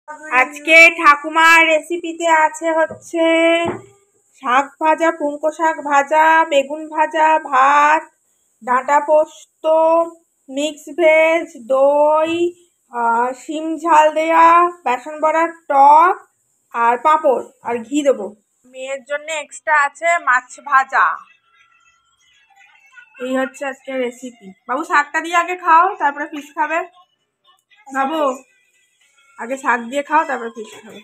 আজকে ঠাকুমার রেসিপিতে আছে হচ্ছে শাক ভাজা, পুঙ্কো শাক ভাজা, বেগুন ভাজা, ভাত, ডাঁটা পোস্ত, মিক্স ভেজ, দই, শিম ঝাল দেয়া, বেসন বড়ার টক আর পাঁপড় আর ঘি দেবো। মেয়ের জন্য এক্সট্রা আছে মাছ ভাজা। এই হচ্ছে আজকে রেসিপি। বাবু শাকটা দিয়ে আগে খাও, তারপরে ফিশ খাবে। বাবু আগে শাক দিয়ে খাও, তারপরে ফিশ খাবে।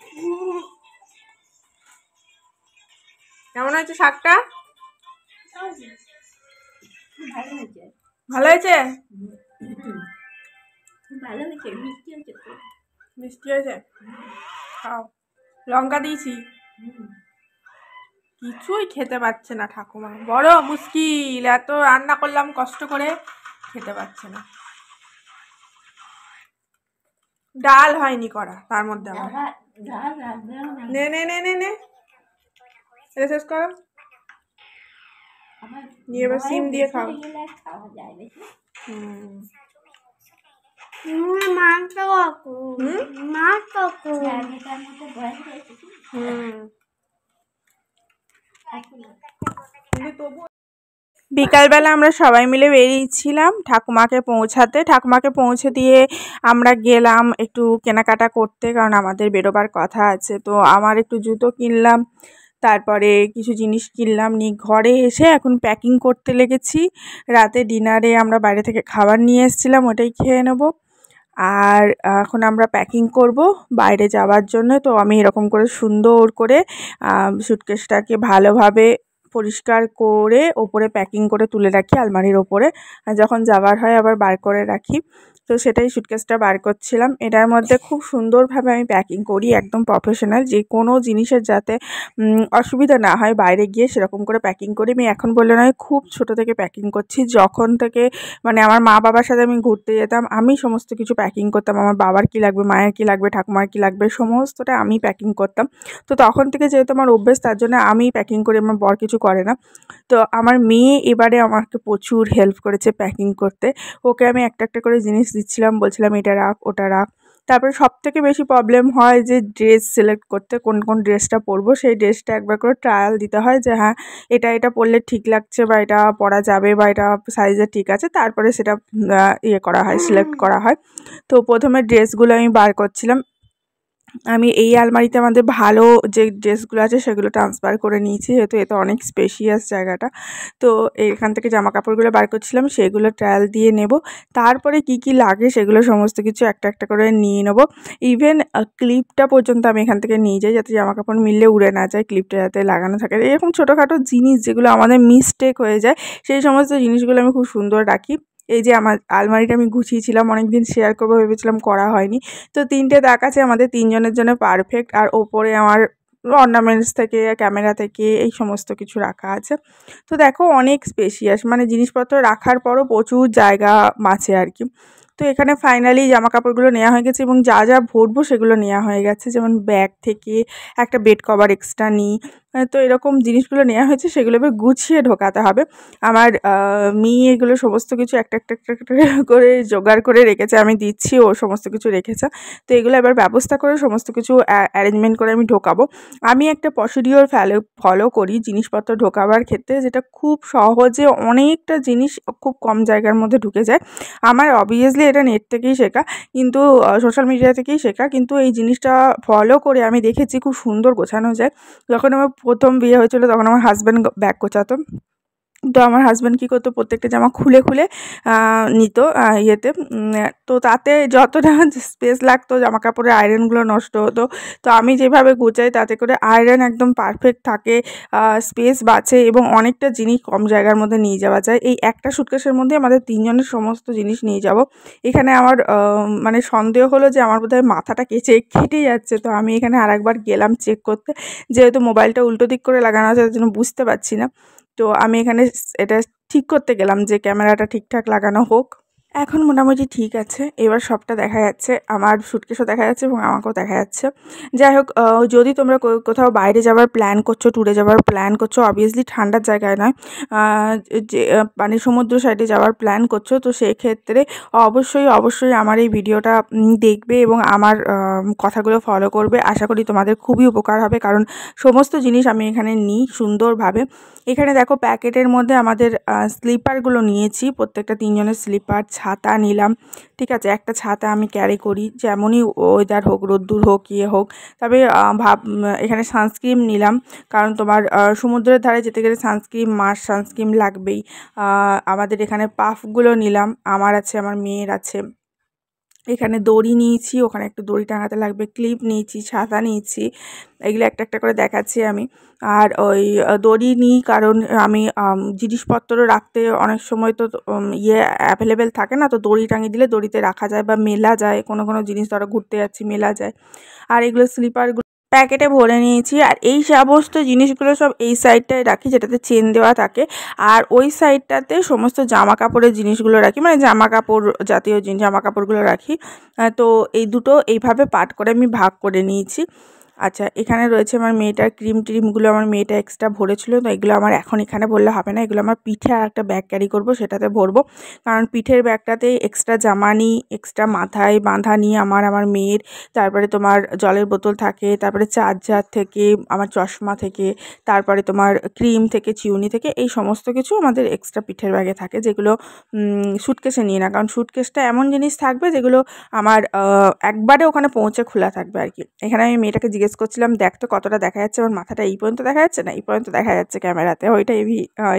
কেমন হয়েছে শাকটা? ভালো হয়েছে। মিষ্টি হয়েছে। খাও। লঙ্কা দিয়েছি। কিছুই খেতে পাচ্ছে না ঠাকুমা, বড় মুশকিল। এত রান্না করলাম কষ্ট করে, খেতে পাচ্ছে না। ডাল হয়নি করা, তার মধ্যে আমার নে নে নে নে নে এটা শেষ করো। নিয়ে এবার সিম দিয়ে খাও। বিকালবেলা আমরা সবাই মিলে বেরিয়েছিলাম ঠাকুমাকে পৌঁছাতে। ঠাকুমাকে পৌঁছে দিয়ে আমরা গেলাম একটু কেনাকাটা করতে, কারণ আমাদের বেরোবার কথা আছে। তো আমার একটু জুতো কিনলাম, তারপরে কিছু জিনিস কিনলাম। নিয়ে ঘরে এসে এখন প্যাকিং করতে লেগেছি। রাতে ডিনারে আমরা বাইরে থেকে খাবার নিয়ে এসেছিলাম, ওটাই খেয়ে নেব। আর এখন আমরা প্যাকিং করব বাইরে যাওয়ার জন্য। তো আমি এরকম করে সুন্দর করে সুটকেসটাকে ভালোভাবে পরিষ্কার করে ওপরে প্যাকিং করে তুলে রাখি আলমারির ওপরে, আর যখন যাওয়ার হয় আবার বার করে রাখি। তো সেটাই সুটকেসটা বার করছিলাম। এটার মধ্যে খুব সুন্দরভাবে আমি প্যাকিং করি, একদম প্রফেশনাল, যে কোনো জিনিসের যাতে অসুবিধা না হয় বাইরে গিয়ে, সেরকম করে প্যাকিং করি। আমি এখন বললে নয়, খুব ছোট থেকে প্যাকিং করছি। যখন থেকে মানে আমার মা বাবার সাথে আমি ঘুরতে যেতাম, আমি সমস্ত কিছু প্যাকিং করতাম। আমার বাবার কী লাগবে, মায়ের কী লাগবে, ঠাকুমার কী লাগবে, সমস্তটা আমি প্যাকিং করতাম। তো তখন থেকে যেহেতু আমার অভ্যেস, তার জন্য আমি প্যাকিং করি, আমার বর কিছু করে না। তো আমার মেয়ে এবারে আমাকে প্রচুর হেল্প করেছে প্যাকিং করতে। ওকে আমি একটা একটা করে জিনিস দিচ্ছিলাম, বলছিলাম এটা রাখ, ওটা রাখ। তারপরে সবথেকে বেশি প্রবলেম হয় যে ড্রেস সিলেক্ট করতে, কোন কোন ড্রেসটা পরবো। সেই ড্রেসটা একবার করে ট্রায়াল দিতে হয় যে হ্যাঁ এটা এটা পরলে ঠিক লাগছে, বা এটা পরা যাবে, বা এটা সাইজে ঠিক আছে। তারপরে সেটা ইয়ে করা হয়, সিলেক্ট করা হয়। তো প্রথমে ড্রেসগুলো আমি বার করছিলাম। আমি এই আলমারিতে আমাদের ভালো যে ড্রেসগুলো আছে সেগুলো ট্রান্সফার করে নিয়েছি, যেহেতু এটা অনেক স্পেশিয়াস জায়গাটা। তো এখান থেকে জামা কাপড়গুলো বার করছিলাম, সেগুলো ট্রায়াল দিয়ে নেব। তারপরে কি কি লাগে সেগুলো সমস্ত কিছু একটা একটা করে নিয়ে নেব। ইভেন ক্লিপটা পর্যন্ত আমি এখান থেকে নিয়ে যাই, যাতে জামা কাপড় মিললে উড়ে না যায়, ক্লিপটা যাতে লাগানো থাকে। এরকম ছোটোখাটো জিনিস যেগুলো আমাদের মিস্টেক হয়ে যায়, সেই সমস্ত জিনিসগুলো আমি খুব সুন্দর রাখি। এই যে আমার আলমারিটা আমি গুছিয়েছিলাম, অনেক দিন শেয়ার করবো ভেবেছিলাম, করা হয়নি। তো 3টে তাক আছে আমাদের 3জনের জন্য পারফেক্ট। আর ওপরে আমার অর্নামেন্টস থেকে, ক্যামেরা থেকে এই সমস্ত কিছু রাখা আছে। তো দেখো অনেক স্পেশিয়াস, মানে জিনিসপত্র রাখার পরও প্রচুর জায়গা আছে আর কি। তো এখানে ফাইনালি জামা কাপড়গুলো নেওয়া হয়ে গেছে, এবং যা যা ভরবো সেগুলো নেওয়া হয়ে গেছে। যেমন ব্যাগ থেকে একটা বেড কভার এক্সট্রা নিই। তো এরকম জিনিসগুলো নেওয়া হয়েছে, সেগুলো এবার গুছিয়ে ঢোকাতে হবে। আমার মেয়ে এগুলো সমস্ত কিছু একটা একটা একটা একটা করে জোগাড় করে রেখেছে, আমি দিচ্ছি, ও সমস্ত কিছু রেখেছে। তো এগুলো এবার ব্যবস্থা করে সমস্ত কিছু অ্যারেঞ্জমেন্ট করে আমি ঢোকাবো। আমি একটা প্রসিডিওর ফলো করি জিনিসপত্র ঢোকাবার ক্ষেত্রে, যেটা খুব সহজে অনেকটা জিনিস খুব কম জায়গার মধ্যে ঢুকে যায়। আমার অবভিয়াসলি এটা নেট থেকেই শেখা, কিন্তু সোশ্যাল মিডিয়া থেকেই শেখা, কিন্তু এই জিনিসটা ফলো করে আমি দেখেছি খুব সুন্দর গোছানো যায়। যখন আমার প্রথম বিয়ে হয়েছিল তখন আমার হাজব্যান্ড ব্যাগ গোছাতো। তো আমার হাজব্যান্ড কী করতো, প্রত্যেকটা জামা খুলে খুলে নিত ইয়েতে। তো তাতে যতটা স্পেস লাগতো, জামা কাপড়ের আয়রনগুলো নষ্ট হতো। তো আমি যেভাবে গোছাই তাতে করে আয়রন একদম পারফেক্ট থাকে, স্পেস বাঁচে, এবং অনেকটা জিনিস কম জায়গার মধ্যে নিয়ে যাওয়া যায়। এই একটা সুটকেসের মধ্যে আমাদের 3জনের সমস্ত জিনিস নিয়ে যাব। এখানে আমার মানে সন্দেহ হলো যে আমার বোধহয় মাথাটা কেটে যাচ্ছে। তো আমি এখানে আরেকবার গেলাম চেক করতে, যেহেতু মোবাইলটা উল্টো দিক করে লাগানো আছে, তার জন্য বুঝতে পারছি না। তো আমি এখানে এটা ঠিক করতে গেলাম যে ক্যামেরাটা ঠিকঠাক লাগানো হোক। এখন মোটামুটি ঠিক আছে, এবার সবটা দেখা যাচ্ছে, আমার সুটকেসও দেখা যাচ্ছে এবং আমাকেও দেখা যাচ্ছে। যাই হোক, যদি তোমরা কোথাও বাইরে যাওয়ার প্ল্যান করছো, ট্যুরে যাওয়ার প্ল্যান করছো, অবভিয়াসলি ঠান্ডার জায়গায় নয়, যে মানে সমুদ্র সাইডে যাওয়ার প্ল্যান করছো, তো সেক্ষেত্রে অবশ্যই আমার এই ভিডিওটা দেখবে এবং আমার কথাগুলো ফলো করবে। আশা করি তোমাদের খুবই উপকার হবে, কারণ সমস্ত জিনিস আমি এখানে নিই সুন্দরভাবে। এখানে দেখো প্যাকেটের মধ্যে আমাদের স্লিপারগুলো নিয়েছি, প্রত্যেকটা 3 জনের স্লিপার, ছাতা নিলাম, ঠিক আছে। একটা ছাতা আমি ক্যারি করি, যেমনই ওয়েদার হোক, রোদ্দুর হোক, ইয়ে হোক। তবে এখানে সানস্ক্রিন নিলাম, কারণ তোমার সমুদ্রের ধারে যেতে গেলে সানস্ক্রিন লাগবেই। আমাদের এখানে পাফগুলো নিলাম, আমার আছে, আমার মেয়ের আছে। এখানে দড়ি নিয়েছি, ওখানে একটু দড়ি টাঙাতে লাগবে, ক্লিপ নিয়েছি, ছাতা নিয়েছি, এগুলো একটা একটা করে দেখাচ্ছি আমি। আর ওই দড়ি নিই কারণ আমি জিনিসপত্র রাখতে অনেক সময় তো অ্যাভেলেবেল থাকে না, তো দড়ি টাঙিয়ে দিলে দড়িতে রাখা যায় বা মেলা যায়, কোনো জিনিস ধরো ঘুরতে যাচ্ছি মেলা যায়। আর এগুলো স্লিপারগুলো প্যাকেটে ভরে নিয়েছি। আর এই সমস্ত জিনিসগুলো সব এই সাইডটায় রাখি, যেটাতে চেন দেওয়া থাকে, আর ওই সাইডটাতে সমস্ত জামা কাপড়ের জিনিসগুলো রাখি, মানে জামা কাপড় জাতীয় জিনিস, জামা কাপড়গুলো রাখি। তো এই দুটো এইভাবে পার্ট করে আমি ভাগ করে নিয়েছি। আচ্ছা, এখানে রয়েছে আমার মেয়েটার ক্রিমগুলো, আমার মেয়েটা এক্সট্রা ভরেছিল, তো এগুলো আমার এখন এখানে বললে হবে না, এগুলো আমার পিঠে আর একটা ব্যাগ ক্যারি করব, সেটাতে ভরবো। কারণ পিঠের ব্যাগটাতে এক্সট্রা জামা নিই, এক্সট্রা মাথায় বাঁধা নিই আমার মেয়ের, তারপরে তোমার জলের বোতল থাকে, তারপরে চার্জার থেকে, আমার চশমা থেকে, তারপরে তোমার ক্রিম থেকে, চিউনি থেকে, এই সমস্ত কিছু আমাদের এক্সট্রা পিঠের ব্যাগে থাকে, যেগুলো সুটকেসে নিই না, কারণ সুটকেসটা এমন জিনিস থাকবে যেগুলো আমার একবারে ওখানে পৌঁছে খোলা থাকবে আর কি। এখানে আমি মেয়েটাকে জিজ্ঞেস করছিলাম, দেখ তো কতটা দেখা যাচ্ছে, আমার মাথাটা এই পর্যন্ত দেখা যাচ্ছে না, এই পর্যন্ত দেখা যাচ্ছে ক্যামেরাতে, ওইটাই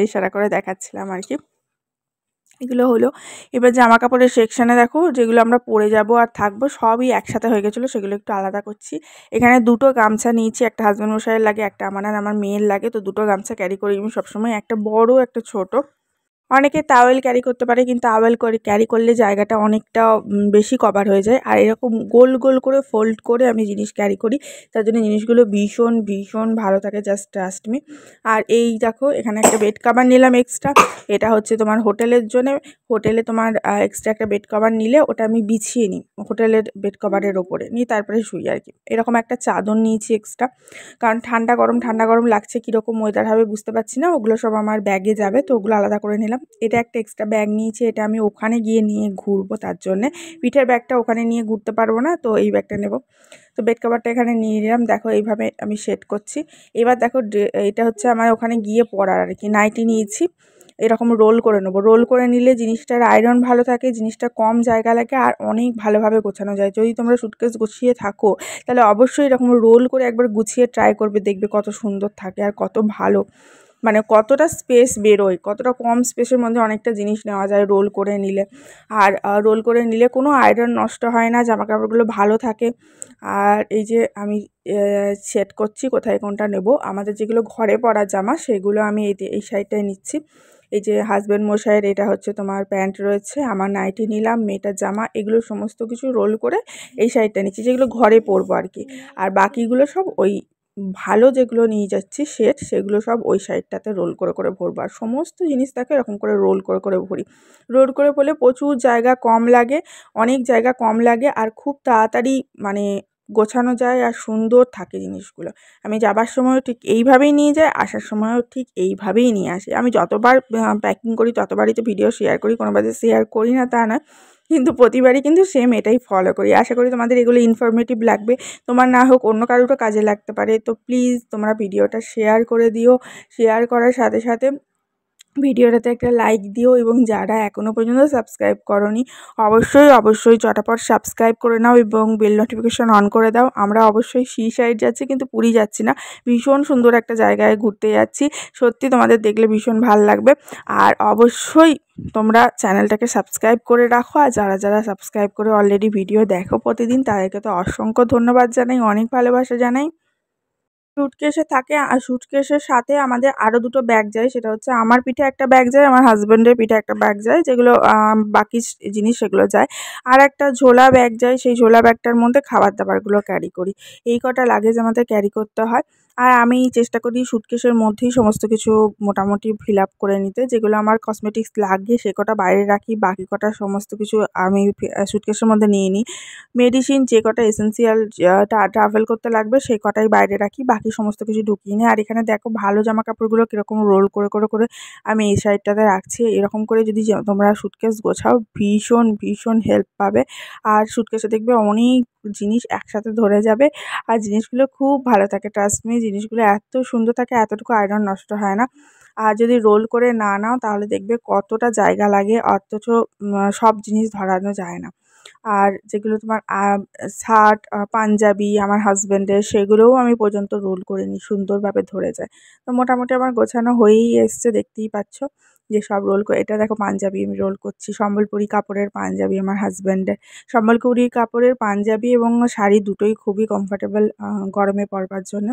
ইশারা করে দেখাচ্ছিলাম আর কি। এগুলো হলো। এবার জামা কাপড়ের সেকশানে দেখো, যেগুলো আমরা পরে যাব আর থাকবো সবই একসাথে হয়ে গেছিলো, সেগুলো একটু আলাদা করছি। এখানে দুটো গামছা নিয়েছি, একটা হাজব্যান্ড মশাইয়ের লাগে, একটা আমার আর আমার মেয়ের লাগে, তো দুটো গামছা ক্যারি করি আমি সবসময়, একটা বড় একটা ছোট। অনেকে টাওয়েল ক্যারি করতে পারে, কিন্তু টাওয়েল ক্যারি করলে জায়গাটা অনেকটা বেশি কভার হয়ে যায়, আর এরকম গোল গোল করে ফোল্ড করে আমি জিনিস ক্যারি করি, তার জন্য জিনিসগুলো ভীষণ ভালো থাকে, জাস্ট ট্রাস্ট মি। আর এই দেখো, এখানে একটা বেড কভার নিলাম এক্সট্রা, এটা হচ্ছে তোমার হোটেলের জন্য। হোটেলে তোমার এক্সট্রা একটা বেড কভার নিলে ওটা আমি বিছিয়ে নিই হোটেলের বেড কভারের ওপরে, নিয়ে তারপরে শুই আর কি। এরকম একটা চাদর নিয়েছি এক্সট্রা, কারণ ঠান্ডা গরম লাগছে, কীরকম ওয়েদার হবে বুঝতে পারছি না, ওগুলো সব আমার ব্যাগে যাবে, তো ওগুলো আলাদা করে নিলাম। এটা একটা এক্সট্রা ব্যাগ নিয়েছি, এটা আমি ওখানে গিয়ে নিয়ে ঘুরবো, তার জন্যে পিঠের ব্যাগটা ওখানে নিয়ে ঘুরতে পারবো না, তো এই ব্যাগটা নেব। তো বেড কভারটা এখানে নিয়ে নিলাম, দেখো এইভাবে আমি সেট করছি। এবার দেখো, এটা হচ্ছে আমার ওখানে গিয়ে পরার আর কি, নাইটি নিয়েছি, এরকম রোল করে নেবো। রোল করে নিলে জিনিসটার আয়রন ভালো থাকে, জিনিসটা কম জায়গা লাগে, আর অনেক ভালোভাবে গোছানো যায়। যদি তোমরা সুটকেস গুছিয়ে থাকো, তাহলে অবশ্যই এরকম রোল করে একবার গুছিয়ে ট্রাই করবে, দেখবে কত সুন্দর থাকে আর কত ভালো, মানে কতটা স্পেস বেরোয়, কতটা কম স্পেসের মধ্যে অনেকটা জিনিস নেওয়া যায় রোল করে নিলে। আর রোল করে নিলে কোনো আয়রন নষ্ট হয় না, জামা কাপড়গুলো ভালো থাকে। আর এই যে আমি সেট করছি কোথায় কোনটা নেব, আমাদের যেগুলো ঘরে পরা জামা সেগুলো আমি এই সাইডটায় নিচ্ছি। এই যে হাজব্যান্ড মশাইয়ের এটা হচ্ছে তোমার প্যান্ট রয়েছে, আমার নাইটি নিলাম, মেয়েটার জামা, এগুলো সমস্ত কিছু রোল করে এই সাইডটা নিচ্ছি, যেগুলো ঘরে পরবো আর কি। আর বাকিগুলো সব ওই ভালো যেগুলো নিয়ে যাচ্ছি সেট, সেগুলো সব ওই সাইডটাতে রোল করে ভরবো। আর সমস্ত জিনিস থাকে এরকম করে রোল করে ভরি। রোল করে পরলে প্রচুর জায়গা কম লাগে, অনেক জায়গা কম লাগে, আর খুব তাড়াতাড়ি মানে গোছানো যায়, আর সুন্দর থাকে জিনিসগুলো। আমি যাবার সময়ও ঠিক এইভাবেই নিয়ে যাই, আসার সময়ও ঠিক এইভাবেই নিয়ে আসি। আমি যতবার প্যাকিং করি ততবারই তো ভিডিও শেয়ার করি, কোনোবার যে শেয়ার করি না তা না, কিন্তু প্রতিবারই কিন্তু সেম এটাই ফলো করি। আশা করি তোমাদের এগুলো ইনফরমেটিভ লাগবে, তোমার না হোক অন্য কারোরও কাজে লাগতে পারে। তো প্লিজ তোমরা ভিডিওটা শেয়ার করে দিও, শেয়ার করার সাথে সাথে ভিডিওটাতে একটা লাইক দিও, এবং যারা এখনও পর্যন্ত সাবস্ক্রাইব করোনি অবশ্যই চটাপট সাবস্ক্রাইব করে নাও এবং বেল নোটিফিকেশন অন করে দাও। আমরা অবশ্যই সি সাইড যাচ্ছি, কিন্তু পুরী যাচ্ছি না, ভীষণ সুন্দর একটা জায়গায় ঘুরতে যাচ্ছি, সত্যি তোমাদের দেখলে ভীষণ ভালো লাগবে। আর অবশ্যই তোমরা চ্যানেলটাকে সাবস্ক্রাইব করে রাখো, আর যারা সাবস্ক্রাইব করে অলরেডি ভিডিও দেখো প্রতিদিন, তাদেরকে তো অসংখ্য ধন্যবাদ জানাই, অনেক ভালোবাসা জানাই। সুটকেসে থাকে আর সুটকেসের সাথে আমাদের আরও দুটো ব্যাগ যায়। সেটা হচ্ছে আমার পিঠে একটা ব্যাগ যায়, আমার হাসব্যান্ডের পিঠে একটা ব্যাগ যায়, যেগুলো বাকি জিনিস সেগুলো যায়। আর একটা ঝোলা ব্যাগ যায়, সেই ঝোলা ব্যাগটার মধ্যে খাবার দাবারগুলো ক্যারি করি। এই কটা লাগেজ আমাদের ক্যারি করতে হয়। আর আমি চেষ্টা করি সুটকেসের মধ্যেই সমস্ত কিছু মোটামুটি ফিল আপ করে নিতে। যেগুলো আমার কসমেটিক্স লাগে সে কটা বাইরে রাখি, বাকি কটা সমস্ত কিছু আমি সুটকেসের মধ্যে নিয়ে নিই। মেডিসিন যে কটা এসেনশিয়াল ট্রাভেল করতে লাগবে সেই কটাই বাইরে রাখি, বাকি সমস্ত কিছু ঢুকিয়ে নিই। আর এখানে দেখো ভালো জামা কাপড়গুলো কীরকম রোল করে করে করে আমি এই সাইডটাতে রাখছি। এরকম করে যদি তোমরা সুটকেস গোছাও ভীষণ ভীষণ হেল্প পাবে। আর সুটকেসে দেখবে অনেক জিনিস একসাথে ধরে যাবে আর জিনিসগুলো খুব ভালো থাকে। ট্রাস্ট মি, জিনিসগুলো এত সুন্দর থাকে, এতটুকু আয়রন নষ্ট হয় না। আর যদি রোল করে না নাও তাহলে দেখবে কতটা জায়গা লাগে, অথচ সব জিনিস ধরানো যায় না। আর যেগুলো তোমার শার্ট, পাঞ্জাবি আমার হাসব্যান্ডের, সেগুলোও আমি পর্যন্ত রোল করে নিই, সুন্দরভাবে ধরে যায়। তো মোটামুটি আমার গোছানো হয়েই এসছে, দেখতেই পাচ্ছ যে সব রোল করে। এটা দেখো পাঞ্জাবি আমি রোল করছি, সম্বলপুরি কাপড়ের পাঞ্জাবি আমার হাসব্যান্ডের। সম্বলপুরি কাপড়ের পাঞ্জাবি এবং শাড়ি দুটোই খুবই কমফোর্টেবল গরমে পরবার জন্য।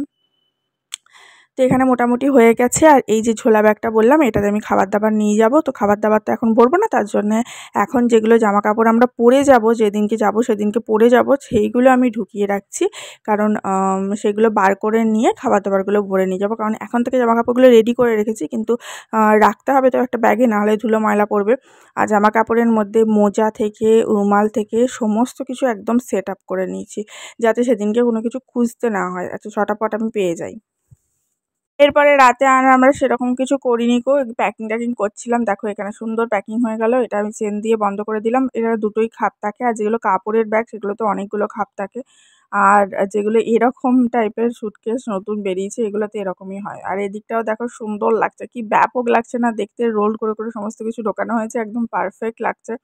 তো এখানে মোটামুটি হয়ে গেছে। আর এই যে ঝোলা ব্যাগটা বললাম এটাতে আমি খাবার দাবার নিয়ে যাব। তো খাবার দাবার তো এখন ভরবো না, তার জন্যে এখন যেগুলো জামাকাপড় আমরা পরে যাব, যেদিনকে যাব সেদিনকে পরে যাব, সেইগুলো আমি ঢুকিয়ে রাখছি। কারণ সেগুলো বার করে নিয়ে খাবার দাবারগুলো ভরে নিয়ে যাব। কারণ এখন থেকে জামাকাপড়গুলো রেডি করে রেখেছি, কিন্তু রাখতে হবে তো একটা ব্যাগে, নাহলে ধুলো ময়লা পড়বে। আর জামাকাপড়ের মধ্যে মোজা থেকে রুমাল থেকে সমস্ত কিছু একদম সেট আপ করে নিয়েছি, যাতে সেদিনকে কোনো কিছু খুঁজতে না হয়, এত ঝটাপট আমি পেয়ে যাই। এরপরে রাতে আর আমরা সেরকম কিছু করিনি গো, প্যাকিং ট্যাকিং করছিলাম। দেখো এখানে সুন্দর প্যাকিং হয়ে গেল। এটা আমি চেন দিয়ে বন্ধ করে দিলাম। এরা দুটোই খাপ থাকে, আর যেগুলো কাপড়ের ব্যাগ সেগুলো তো অনেকগুলো খাপ থাকে। আর যেগুলো এরকম টাইপের সুটকেস নতুন বেরিয়েছে এগুলোতে এরকমই হয়। আর এদিকটাও দেখো সুন্দর লাগছে, কি ব্যাপক লাগছে না দেখতে, রোল করে করে সমস্ত কিছু ঢোকানো হয়েছে, একদম পারফেক্ট লাগছে।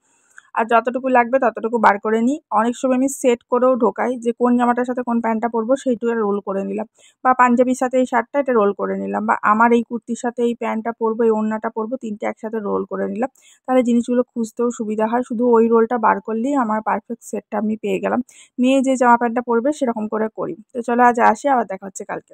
আর যতটুকু লাগবে ততটুকু বার করে নিই। অনেক সময় আমি সেট করেও ঢোকাই, যে কোন জামাটার সাথে কোন প্যান্টটা পরবো সেইটুকু রোল করে নিলাম, বা পাঞ্জাবির সাথে এই শার্টটা এটা রোল করে নিলাম, বা আমার এই কুর্তির সাথে এই প্যান্টটা পরবো, এই ওড়নাটা পরবো, ৩টে একসাথে রোল করে নিলাম। তাহলে জিনিসগুলো খুঁজতেও সুবিধা হয়। শুধু ওই রোলটা বার করলেই আমার পারফেক্ট সেটটা আমি পেয়ে গেলাম। মেয়ে যে জামা প্যান্টটা পরবে সেরকম করে করি। তো চলো আজ আসি, আবার দেখা হচ্ছে কালকে।